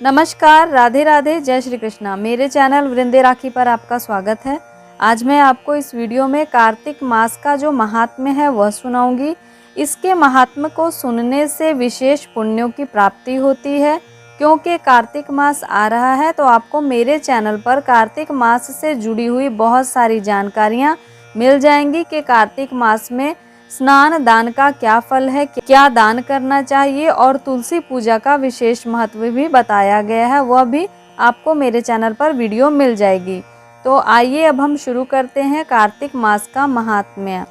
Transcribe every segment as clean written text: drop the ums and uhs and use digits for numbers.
नमस्कार, राधे राधे, जय श्री कृष्णा। मेरे चैनल वृंदे राखी पर आपका स्वागत है। आज मैं आपको इस वीडियो में कार्तिक मास का जो महात्म्य है वह सुनाऊंगी। इसके महात्म्य को सुनने से विशेष पुण्यों की प्राप्ति होती है। क्योंकि कार्तिक मास आ रहा है तो आपको मेरे चैनल पर कार्तिक मास से जुड़ी हुई बहुत सारी जानकारियाँ मिल जाएंगी कि कार्तिक मास में स्नान दान का क्या फल है, क्या दान करना चाहिए और तुलसी पूजा का विशेष महत्व भी बताया गया है, वह भी आपको मेरे चैनल पर वीडियो मिल जाएगी। तो आइए अब हम शुरू करते हैं कार्तिक मास का महात्म्य।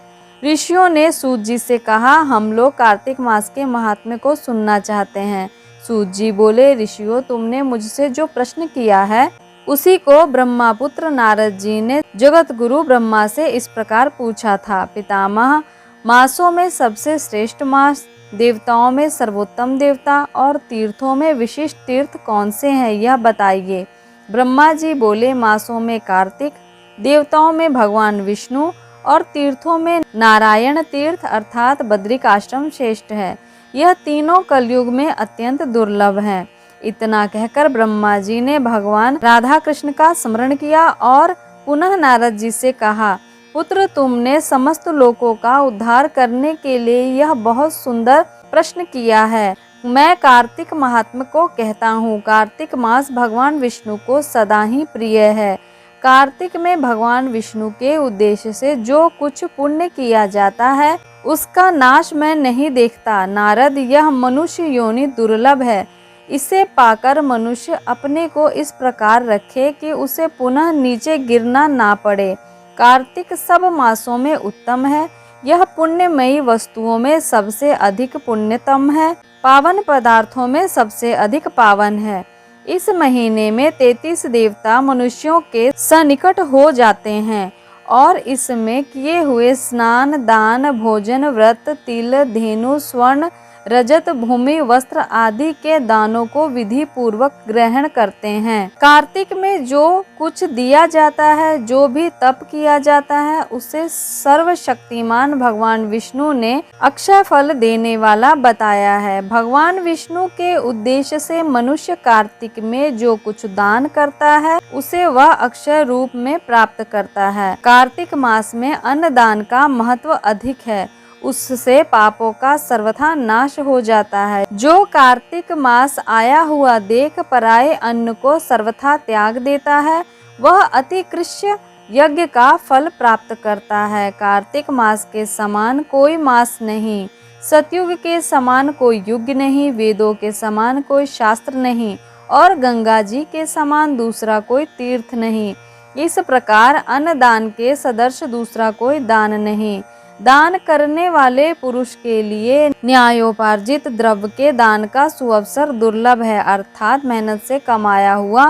ऋषियों ने सूत जी से कहा, हम लोग कार्तिक मास के महात्म्य को सुनना चाहते हैं। सूत जी बोले, ऋषियों तुमने मुझसे जो प्रश्न किया है उसी को ब्रह्मापुत्र नारद जी ने जगत गुरु ब्रह्मा से इस प्रकार पूछा था। पितामह, मासों में सबसे श्रेष्ठ मास, देवताओं में सर्वोत्तम देवता और तीर्थों में विशिष्ट तीर्थ कौन से हैं, यह बताइए। ब्रह्मा जी बोले, मासों में कार्तिक, देवताओं में भगवान विष्णु और तीर्थों में नारायण तीर्थ अर्थात बद्रिक आश्रम श्रेष्ठ है। यह तीनों कलयुग में अत्यंत दुर्लभ हैं। इतना कहकर ब्रह्मा जी ने भगवान राधा कृष्ण का स्मरण किया और पुनः नारद जी से कहा, पुत्र तुमने समस्त लोकों का उद्धार करने के लिए यह बहुत सुंदर प्रश्न किया है। मैं कार्तिक महात्म्य को कहता हूँ। कार्तिक मास भगवान विष्णु को सदा ही प्रिय है। कार्तिक में भगवान विष्णु के उद्देश्य से जो कुछ पुण्य किया जाता है उसका नाश मैं नहीं देखता। नारद, यह मनुष्य योनि दुर्लभ है। इसे पाकर मनुष्य अपने को इस प्रकार रखे कि उसे पुनः नीचे गिरना ना पड़े। कार्तिक सब मासों में उत्तम है। यह पुण्यमयी वस्तुओं में सबसे अधिक पुण्यतम है, पावन पदार्थों में सबसे अधिक पावन है। इस महीने में 33 देवता मनुष्यों के सन्निकट हो जाते हैं और इसमें किए हुए स्नान दान भोजन व्रत तिल धेनु स्वर्ण रजत भूमि वस्त्र आदि के दानों को विधि पूर्वक ग्रहण करते हैं। कार्तिक में जो कुछ दिया जाता है, जो भी तप किया जाता है, उसे सर्वशक्तिमान भगवान विष्णु ने अक्षय फल देने वाला बताया है। भगवान विष्णु के उद्देश्य से मनुष्य कार्तिक में जो कुछ दान करता है उसे वह अक्षय रूप में प्राप्त करता है। कार्तिक मास में अन्न दान का महत्व अधिक है। उससे पापों का सर्वथा नाश हो जाता है। जो कार्तिक मास आया हुआ देख पराये अन्न को सर्वथा त्याग देता है वह अतिकृष्य यज्ञ का फल प्राप्त करता है। कार्तिक मास के समान कोई मास नहीं, सतयुग के समान कोई युग नहीं, वेदों के समान कोई शास्त्र नहीं और गंगा जी के समान दूसरा कोई तीर्थ नहीं। इस प्रकार अन्नदान के सदृश दूसरा कोई दान नहीं। दान करने वाले पुरुष के लिए न्यायोपार्जित द्रव्य के दान का सुअवसर दुर्लभ है, अर्थात मेहनत से कमाया हुआ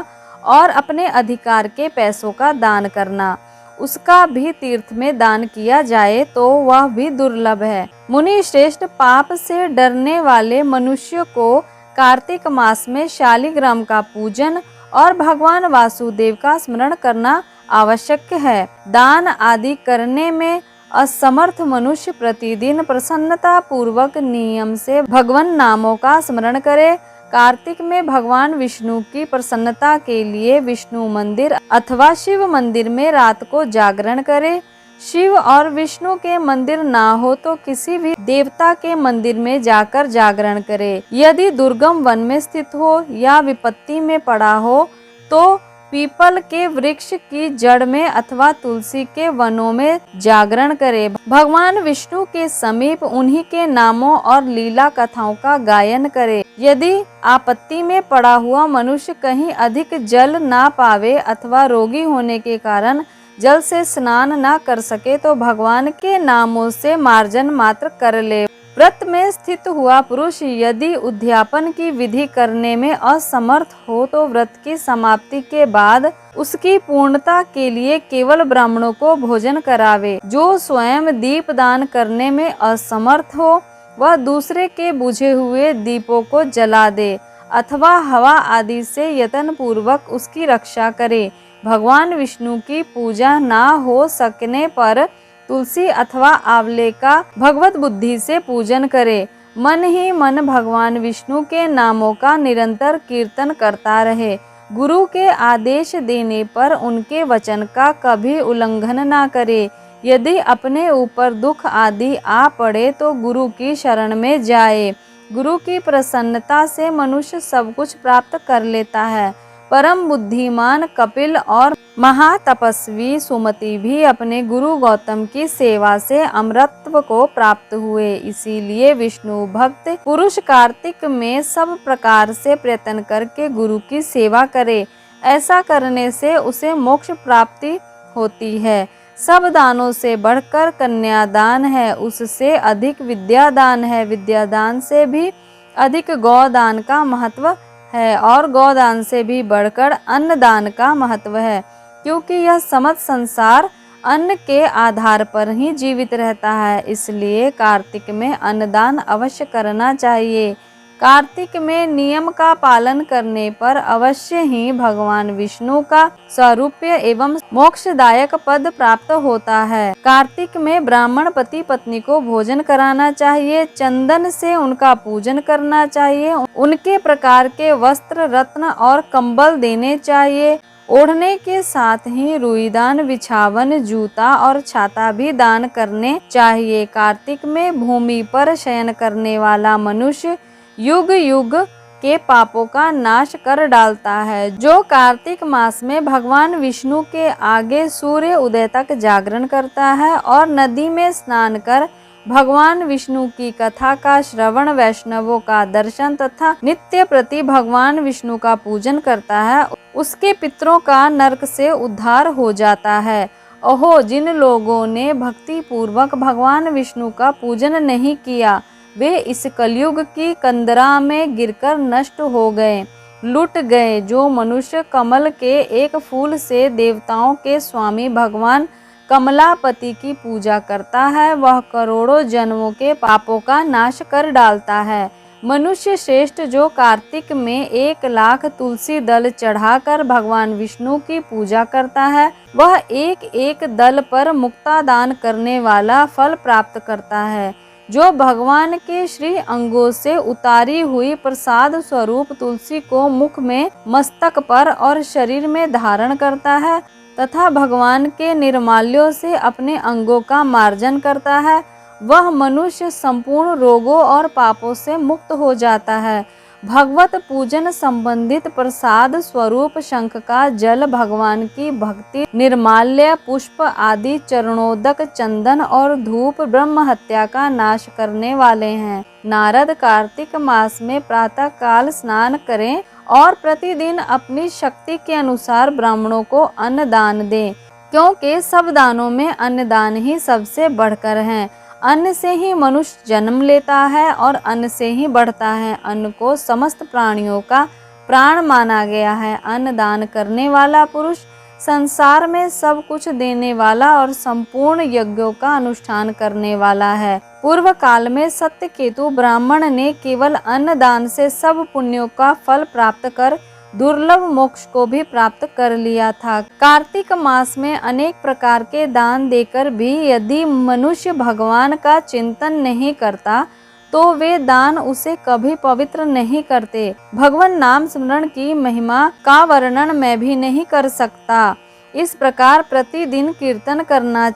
और अपने अधिकार के पैसों का दान करना। उसका भी तीर्थ में दान किया जाए तो वह भी दुर्लभ है। मुनि श्रेष्ठ, पाप से डरने वाले मनुष्य को कार्तिक मास में शालिग्राम का पूजन और भगवान वासुदेव का स्मरण करना आवश्यक है। दान आदि करने में असमर्थ मनुष्य प्रतिदिन प्रसन्नता पूर्वक नियम से भगवान नामों का स्मरण करे। कार्तिक में भगवान विष्णु की प्रसन्नता के लिए विष्णु मंदिर अथवा शिव मंदिर में रात को जागरण करे। शिव और विष्णु के मंदिर ना हो तो किसी भी देवता के मंदिर में जाकर जागरण करे। यदि दुर्गम वन में स्थित हो या विपत्ति में पड़ा हो तो पीपल के वृक्ष की जड़ में अथवा तुलसी के वनों में जागरण करे। भगवान विष्णु के समीप उन्हीं के नामों और लीला कथाओं का गायन करे। यदि आपत्ति में पड़ा हुआ मनुष्य कहीं अधिक जल ना पावे अथवा रोगी होने के कारण जल से स्नान ना कर सके तो भगवान के नामों से मार्जन मात्र कर ले। व्रत में स्थित हुआ पुरुष यदि उद्यापन की विधि करने में असमर्थ हो तो व्रत की समाप्ति के बाद उसकी पूर्णता के लिए केवल ब्राह्मणों को भोजन करावे। जो स्वयं दीप दान करने में असमर्थ हो वह दूसरे के बुझे हुए दीपों को जला दे अथवा हवा आदि से यत्न पूर्वक उसकी रक्षा करे। भगवान विष्णु की पूजा ना हो सकने पर तुलसी अथवा आंवले का भगवत बुद्धि से पूजन करे। मन ही मन भगवान विष्णु के नामों का निरंतर कीर्तन करता रहे। गुरु के आदेश देने पर उनके वचन का कभी उल्लंघन ना करे। यदि अपने ऊपर दुख आदि आ पड़े तो गुरु की शरण में जाए। गुरु की प्रसन्नता से मनुष्य सब कुछ प्राप्त कर लेता है। परम बुद्धिमान कपिल और महातपस्वी सुमति भी अपने गुरु गौतम की सेवा से अमरत्व को प्राप्त हुए। इसीलिए विष्णु भक्त पुरुष कार्तिक में सब प्रकार से प्रयत्न करके गुरु की सेवा करे। ऐसा करने से उसे मोक्ष प्राप्ति होती है। सब दानों से बढ़कर कन्यादान है, उससे अधिक विद्यादान है, विद्यादान से भी अधिक गौदान का महत्व है और गौदान से भी बढ़कर अन्नदान का महत्व है, क्योंकि यह समस्त संसार अन्न के आधार पर ही जीवित रहता है। इसलिए कार्तिक में अन्नदान अवश्य करना चाहिए। कार्तिक में नियम का पालन करने पर अवश्य ही भगवान विष्णु का सारूप्य एवं मोक्षदायक पद प्राप्त होता है। कार्तिक में ब्राह्मण पति पत्नी को भोजन कराना चाहिए, चंदन से उनका पूजन करना चाहिए, उनके प्रकार के वस्त्र रत्न और कंबल देने चाहिए। ओढ़ने के साथ ही रुई दान, बिछावन, जूता और छाता भी दान करने चाहिए। कार्तिक में भूमि पर शयन करने वाला मनुष्य युग युग के पापों का नाश कर डालता है। जो कार्तिक मास में भगवान विष्णु के आगे सूर्य उदय तक जागरण करता है और नदी में स्नान कर भगवान विष्णु की कथा का श्रवण, वैष्णवों का दर्शन तथा नित्य प्रति भगवान विष्णु का पूजन करता है, उसके पितरों का नरक से उद्धार हो जाता है। ओहो, जिन लोगों ने भक्ति पूर्वक भगवान विष्णु का पूजन नहीं किया, वे इस कलयुग की कंदरा में गिरकर नष्ट हो गए, लुट गए। जो मनुष्य कमल के एक फूल से देवताओं के स्वामी भगवान कमलापति की पूजा करता है, वह करोड़ों जन्मों के पापों का नाश कर डालता है। मनुष्य श्रेष्ठ जो कार्तिक में 1,00,000 तुलसी दल चढ़ाकर भगवान विष्णु की पूजा करता है, वह एक एक दल पर मुक्तादान करने वाला फल प्राप्त करता है। जो भगवान के श्री अंगों से उतारी हुई प्रसाद स्वरूप तुलसी को मुख में, मस्तक पर और शरीर में धारण करता है तथा भगवान के निर्माल्यों से अपने अंगों का मार्जन करता है, वह मनुष्य संपूर्ण रोगों और पापों से मुक्त हो जाता है। भगवत पूजन संबंधित प्रसाद स्वरूप शंख का जल, भगवान की भक्ति, निर्माल्य, पुष्प आदि, चरणोदक, चंदन और धूप ब्रह्म हत्या का नाश करने वाले हैं। नारद कार्तिक मास में प्रातः काल स्नान करें और प्रतिदिन अपनी शक्ति के अनुसार ब्राह्मणों को अन्न दान दें, क्योंकि सब दानों में अन्नदान ही सबसे बढ़कर है। अन्न से ही मनुष्य जन्म लेता है और अन्न से ही बढ़ता है। अन्न को समस्त प्राणियों का प्राण माना गया है। अन्न दान करने वाला पुरुष संसार में सब कुछ देने वाला और संपूर्ण यज्ञों का अनुष्ठान करने वाला है। पूर्व काल में सत्यकेतु ब्राह्मण ने केवल अन्न दान से सब पुण्यों का फल प्राप्त कर दुर्लभ मोक्ष को भी प्राप्त कर लिया था। कार्तिक मास में अनेक प्रकार के दान देकर भी यदि मनुष्य भगवान का चिंतन नहीं करता तो वे दान उसे कभी पवित्र नहीं करते। भगवान नाम स्मरण की महिमा का वर्णन मैं भी नहीं कर सकता। इस प्रकार प्रतिदिन कीर्तन करना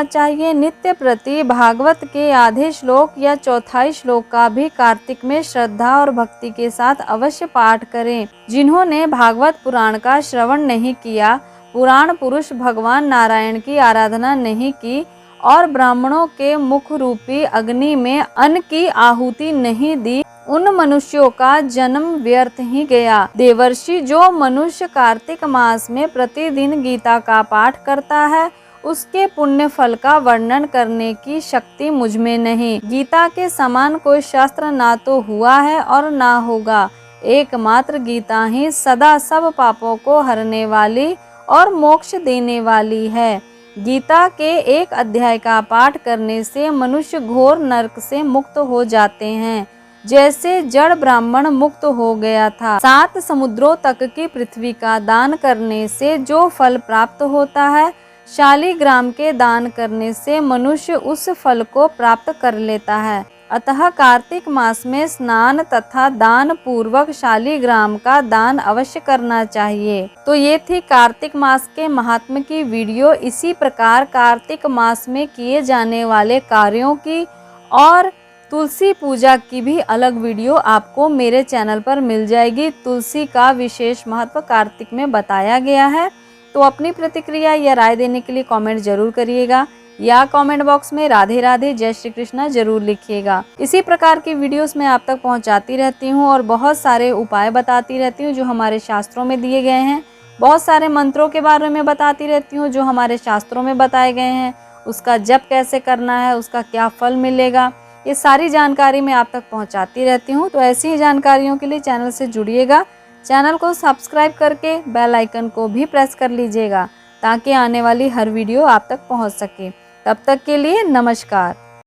चाहिए। नित्य प्रति भागवत के आधे श्लोक या चौथाई श्लोक का भी कार्तिक में श्रद्धा और भक्ति के साथ अवश्य पाठ करें। जिन्होंने भागवत पुराण का श्रवण नहीं किया, पुराण पुरुष भगवान नारायण की आराधना नहीं की और ब्राह्मणों के मुख रूपी अग्नि में अन्न की आहुति नहीं दी, उन मनुष्यों का जन्म व्यर्थ ही गया। देवर्षि, जो मनुष्य कार्तिक मास में प्रतिदिन गीता का पाठ करता है, उसके पुण्य फल का वर्णन करने की शक्ति मुझ में नहीं। गीता के समान कोई शास्त्र ना तो हुआ है और ना होगा। एकमात्र गीता ही सदा सब पापों को हरने वाली और मोक्ष देने वाली है। गीता के एक अध्याय का पाठ करने से मनुष्य घोर नरक से मुक्त हो जाते हैं, जैसे जड़ ब्राह्मण मुक्त हो गया था। 7 समुद्रों तक की पृथ्वी का दान करने से जो फल प्राप्त होता है, शालिग्राम के दान करने से मनुष्य उस फल को प्राप्त कर लेता है। अतः कार्तिक मास में स्नान तथा दान पूर्वक शालिग्राम का दान अवश्य करना चाहिए। तो ये थी कार्तिक मास के महात्म्य की वीडियो। इसी प्रकार कार्तिक मास में किए जाने वाले कार्यों की और तुलसी पूजा की भी अलग वीडियो आपको मेरे चैनल पर मिल जाएगी। तुलसी का विशेष महत्व कार्तिक में बताया गया है। तो अपनी प्रतिक्रिया या राय देने के लिए कमेंट जरूर करिएगा या कमेंट बॉक्स में राधे राधे जय श्री कृष्णा जरूर लिखिएगा। इसी प्रकार की वीडियोस मैं आप तक पहुंचाती रहती हूं और बहुत सारे उपाय बताती रहती हूं जो हमारे शास्त्रों में दिए गए हैं। बहुत सारे मंत्रों के बारे में बताती रहती हूँ जो हमारे शास्त्रों में बताए गए हैं। उसका जप कैसे करना है, उसका क्या फल मिलेगा, ये सारी जानकारी मैं आप तक पहुंचाती रहती हूँ। तो ऐसी ही जानकारियों के लिए चैनल से जुड़िएगा। चैनल को सब्सक्राइब करके बेल आइकन को भी प्रेस कर लीजिएगा ताकि आने वाली हर वीडियो आप तक पहुंच सके। तब तक के लिए नमस्कार।